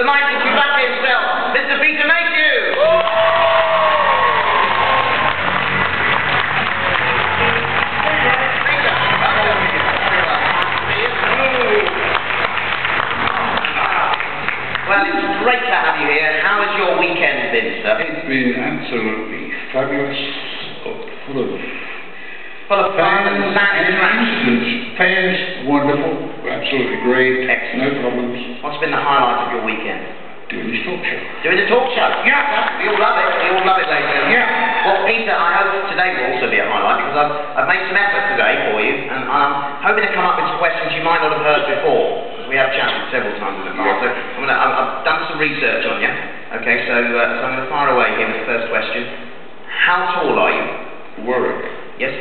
the mighty Chewbacca himself, Mr. Peter Mayhew. Well, it's great to have you here. How has your weekend been, sir? It's been absolutely fabulous, full of fun and fans, wonderful, absolutely great, excellent. No problems. What's been the highlight of your weekend? Doing this talk show. Doing the talk show? Yeah. We all love it. We all love it, ladies and gentlemen. Yeah. Well, Peter, I hope today will also be a highlight because I've made some effort today for you, and I'm hoping to come up with some questions you might not have heard before. We have chatted several times in the past, so I've done some research on you. Okay, so I'm going to fire away here with the first question. How tall are you? Warwick. Yes?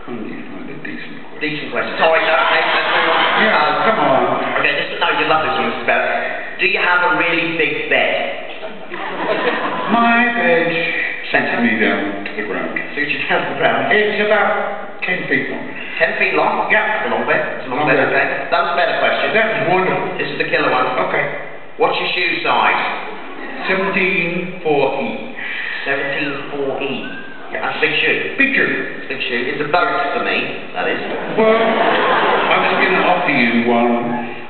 Can't you find a decent question? Decent question. Sorry, no, let's move on. Yeah, come on. Okay, no, you love this one, Mr. Bell. Do you have a really big bed? My bed suits me down to the ground. Suits you down to the ground? It's about 10 feet long. 10 feet long? Yeah. It's a long bed. It's a long bed, okay. That was a better question. That was wonderful. This is the killer one. Okay. What's your shoe size? 17 4E. 17 4E. Yeah, that's a big shoe. Big shoe. It's a big shoe. It's a boat for me, that is. Well, I was going to offer you one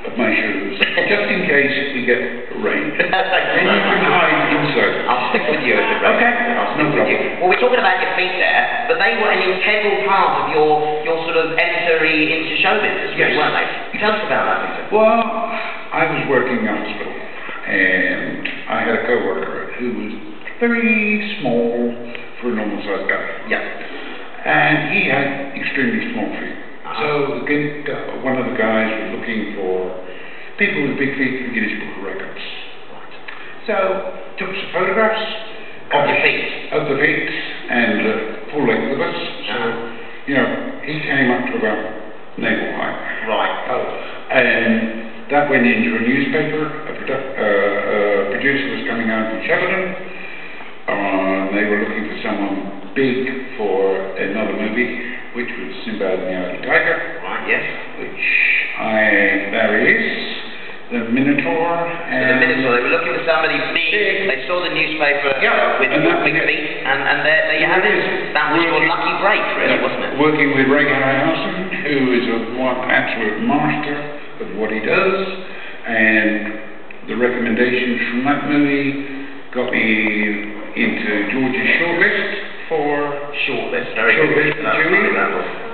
of my shoes, just in case we get rain. Then you can hide inside. I'll stick with you if it rains. Okay. I'll stick with you. Well, we're talking about your feet there, but they were an integral part of your sort of entry into show business, yes, weren't they? Tell us about that, Peter. Well, I was working in hospital, and I had a co-worker who was very small for a normal-sized guy. Yeah. And he had extremely small feet. So one of the guys was looking for people with big feet for Guinness Book of Records. Right. So took some photographs of your feet, of the feet, and full length of us. So you know, he came up to about navel height. Right. And that went into a newspaper. A producer was coming out from Shepperton. They were looking for someone big for another movie, which was Sinbad and the Eye of the Tiger. Right, yes. Which there he is, the Minotaur. And the Minotaur, they were looking for somebody big. They saw the newspaper with big feet, and there you have it. That was your lucky break, really, wasn't it? Working with Ray Harryhausen, who is one absolute master of what he does, and the recommendations from that movie got me into George's shortlist for very shortlist good. for Julie,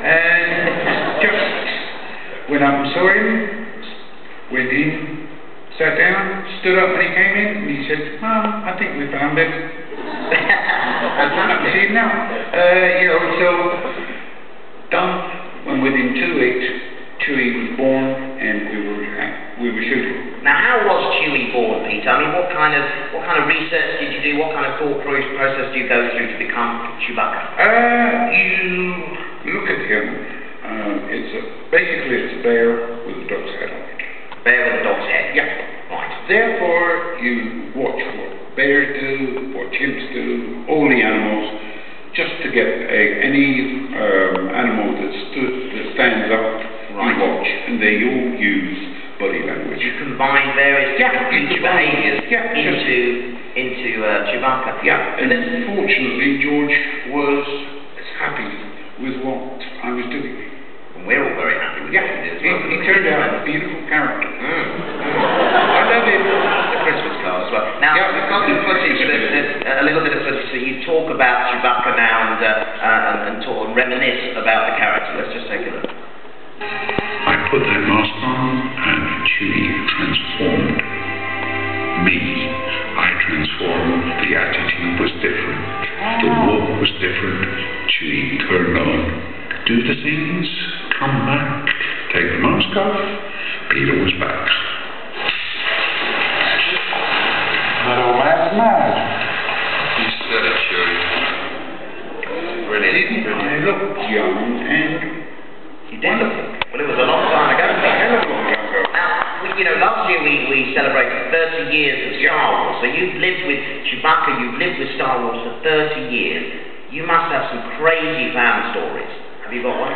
and just went up and saw him, went in, sat down, stood up when he came in, and he said, I think we found it. I see him now. You know, so done, and within 2 weeks, Chewie was born, and we were shooting. Now, how was Chewie born, Peter? I mean, what kind of research did you do? What kind of thought process do you go through to become Chewbacca? You look at him. Basically it's a bear with a dog's head on it. Bear with a dog's head. Yeah. Right. Therefore, you watch what bears do, what chimps do, all the animals, just to get any animal that stands up. Right. You watch, and they all use body language. You combine various creature behaviours into Chewbacca. Yeah, and fortunately George was happy with what I was doing. And we're all very happy with what you did as well. He turned out a beautiful character. I love it. The Christmas card as well. Now, we've got some footage, a little bit of footage, so you talk about Chewbacca now and talk and reminisce about the character. Let's just take a look. I put that mask on and Chewie transformed me. I transformed. The attitude was different. The walk was different. Chewie turned on. Do the things. Come back. Take the mask off. Peter was back. That old man's mad. You said it, Chewie. Brilliant. I looked young and you did. Well, it was a long time ago. Now, you know, last year we celebrated 30 years of Star Wars. So you've lived with Chewbacca, you've lived with Star Wars for 30 years. You must have some crazy fan stories. Have you got one?